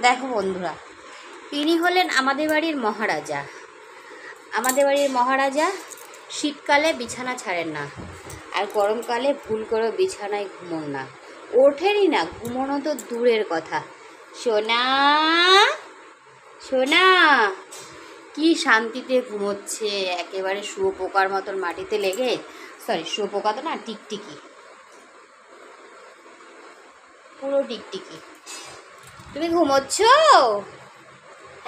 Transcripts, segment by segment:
দেখো বন্ধুরা, তিনি হলেন আমাদের বাড়ির মহারাজা। আমাদের বাড়ির মহারাজা শীতকালে বিছানা ছাড়েন না, আর গরমকালে ভুল করে বিছানায় ঘুমোন না। ওঠেনই না, ঘুমোনো তো দূরের কথা। সোনা সোনা কি শান্তিতে ঘুমোচ্ছে, একেবারে শুয়োপোকার মতন মাটিতে লেগে। সরি, শুয়োপোকা তো না, টিকটিকি, পুরো টিকটিকি। তুমি ঘুমোচ্ছ?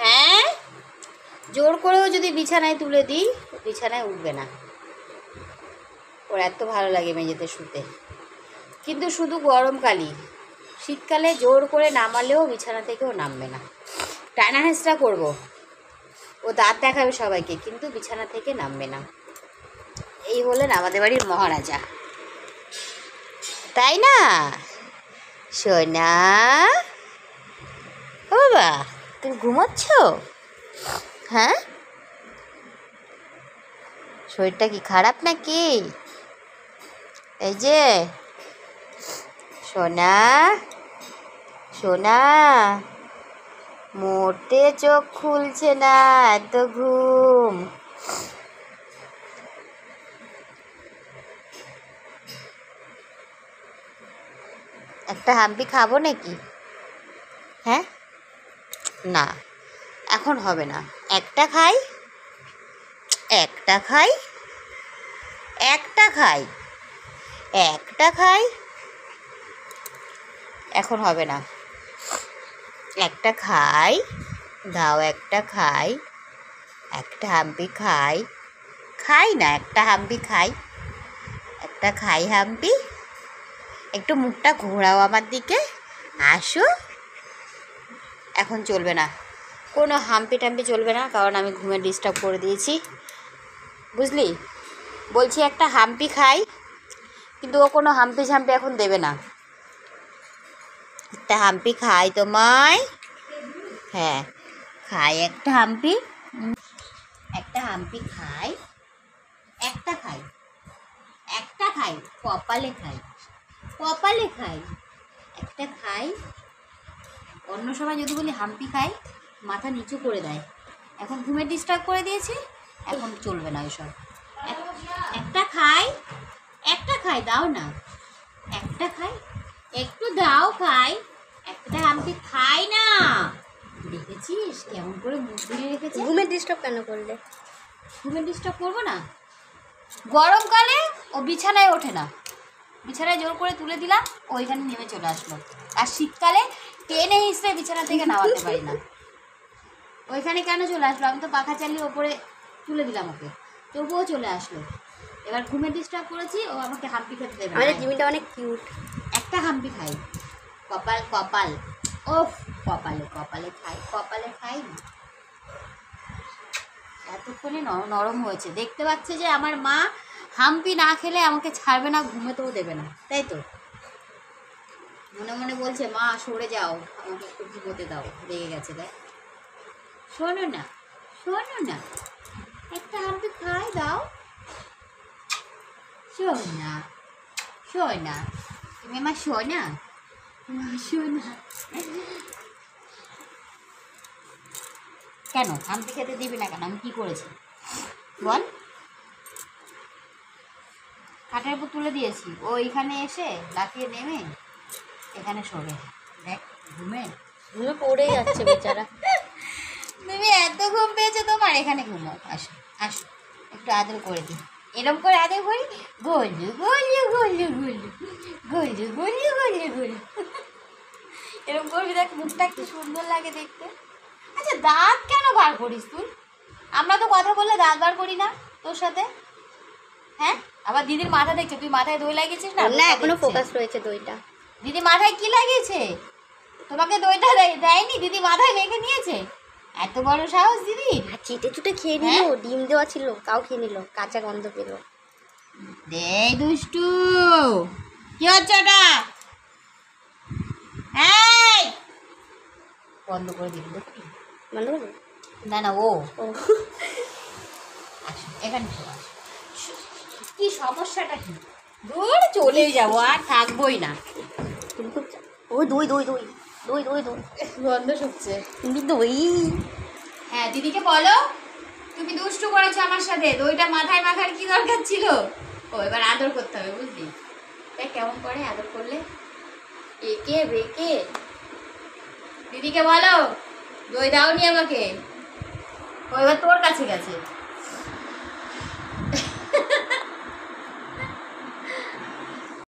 হ্যাঁ, জোর করেও যদি বিছানায় তুলে দিই, বিছানায় উঠবে না। ওর এত ভালো লাগে মেঝেতে শুতে, কিন্তু শুধু গরমকালই। শীতকালে জোর করে নামালেও বিছানা থেকেও নামবে না। টানা হেঁচড়া করবো, ও দাঁত দেখাবে সবাইকে, কিন্তু বিছানা থেকে নামবে না। এই হলেন আমাদের বাড়ির মহারাজা, তাই না সোনা? ও বাবা, তুমি ঘুমোচ্ছ? হ্যাঁ, শরীরটা কি খারাপ নাকি? এই যে সোনা সোনা, মোটে চোখ খুলছে না, এত ঘুম। একটা হাম্পি খাবো নাকি? হ্যাঁ, না এখন হবে না। একটা খাই, একটা খাই, একটা খাই, একটা খাই, এখন হবে না। একটা খাই, দাও একটা খাই, একটা হাম্পি খাই। খাই না, একটা হাম্পি খাই, একটা খাই হাম্পি। একটু মুখটা ঘোরাও আমার দিকে, আসো। এখন চলবে না, কোনো হাম্পি টাম্পি চলবে না, কারণ আমি ঘুমে ডিস্টার্ব করে দিয়েছি, বুঝলি? বলছি একটা হাম্পি খাই, কিন্তু ও কোনো হাম্পি ঝাম্পি এখন দেবে না। একটা হাম্পি খাই তোমায়, হ্যাঁ খাই একটা হাম্পি, একটা হাম্পি খাই, একটা খাই, একটা খাই, কপালে খাই, কপালে খাই, একটা খাই। অন্য সময় যদি বলি হাম্পি খাই, মাথা নিচু করে দেয়। এখন ঘুমে ডিস্টার্ব করে দিয়েছি, এখন চলবে না ওইসব। একটা খাই, একটা খাই, দাও না একটা খাই, একটু দাও খাই, একটা হাম্পি খাই না। দেখেছিস কেমন করে মুখ ঘুরিয়ে রেখেছে? ঘুমে ডিস্টার্ব কেন করলে? ঘুমে ডিস্টার্ব করবো না? গরমকালে ও বিছানায় ওঠে না, বিছানায় জোর করে তুলে দিলাম, ওইখানে নেমে চলে আসলো। আর শীতকালে টেনে হিসেবে বিছানা থেকে নামাতে পারি না। ওইখানে কেন চলে আসলো? আমি তো পাখা চালিয়ে ওপরে তুলে দিলাম ওকে, তবুও চলে আসলো। এবার ঘুমে ডিস্টার্ব করেছি, ও আমাকে হাম্পি খেতে দেবে না। আমাদের জিমিটা অনেক কিউট। একটা হাম্পি খাই, কপাল কপাল, ওফ কপালে কপালে খাই, কপালে খাই না। এতক্ষণে নরম হয়েছে, দেখতে পাচ্ছে যে আমার মা হাম্পি না খেলে আমাকে ছাড়বে না, ঘুমেতেও দেবে না, তাই তো? মনে মনে বলছে, মা সরে যাও, আমাকে একটু ঘুমোতে দাও, রেগে গেছে। দেখ, শোনো না, শোনো না, একটা হাম্পি খাই দাও। সোনা সোনা, তুমি আমার সোনা, সোনা। কেন হাম্পি খেতে দিবি না কেন? আমি কি করেছি বল? খাটের উপর তুলে দিয়েছি, ও এইখানে এসে লাফিয়ে নেমে এখানে শোবে। দেখ ঘুমে ঘুমে পড়েই যাচ্ছে বেচারা। তুমি এত ঘুম পেয়েছো তোমার, এখানে ঘুমাও, আসো আসো, একটু আদর করে দিই। এরকম করে আদর করি, গলু গলু গলু গলু গলু গলু গলু গলু, এরকম করবি, দেখ মুখটা কি সুন্দর লাগে দেখতে। আচ্ছা, দাঁত কেন বার করিস তুই? আমরা তো কথা বললে দাঁত বার করি না তোর সাথে। হ্যাঁ, আবার দিদির মাথা দেখছো, তুই মাথায় দই লাগিয়েছিস না? না, এখনো ফোকাস রয়েছে দইটা। দিদি মাথায় কি লাগিয়েছে? তোমাকে দইটা দেয়নি, দিদি মাথায় রেখে নিয়েছে। এত বড় সাহস দিদি! আর চেটে চুটে খেয়ে নিল, ডিম দেওয়া ছিল তাও খেয়ে নিল, কাঁচা গন্ধ পেল। দে দুষ্টু, কি হচ্ছে ওটা? এই বন্ধ করে দিবি, দেখবি? বন্ধ করবো? না না, ও ও আসো এখানে চলে আসো। কি সমস্যাটা কি? দূর চলেই যাবো, আর থাকবোই না। ওই দই দই দই। দই দই দই গন্ধ শুকছে। দই। হ্যাঁ দিদিকে বলো তুমি দুষ্টু করেছো আমার সাথে, দইটা মাথায় মাখার কি দরকার ছিল। ও এবার আদর করতে হবে বুঝলি, দেখ কেমন করে আদর করলে, একে বেঁকে। দিদিকে বলো দই দাওনি আমাকে, ও এবার তোর কাছে গেছে।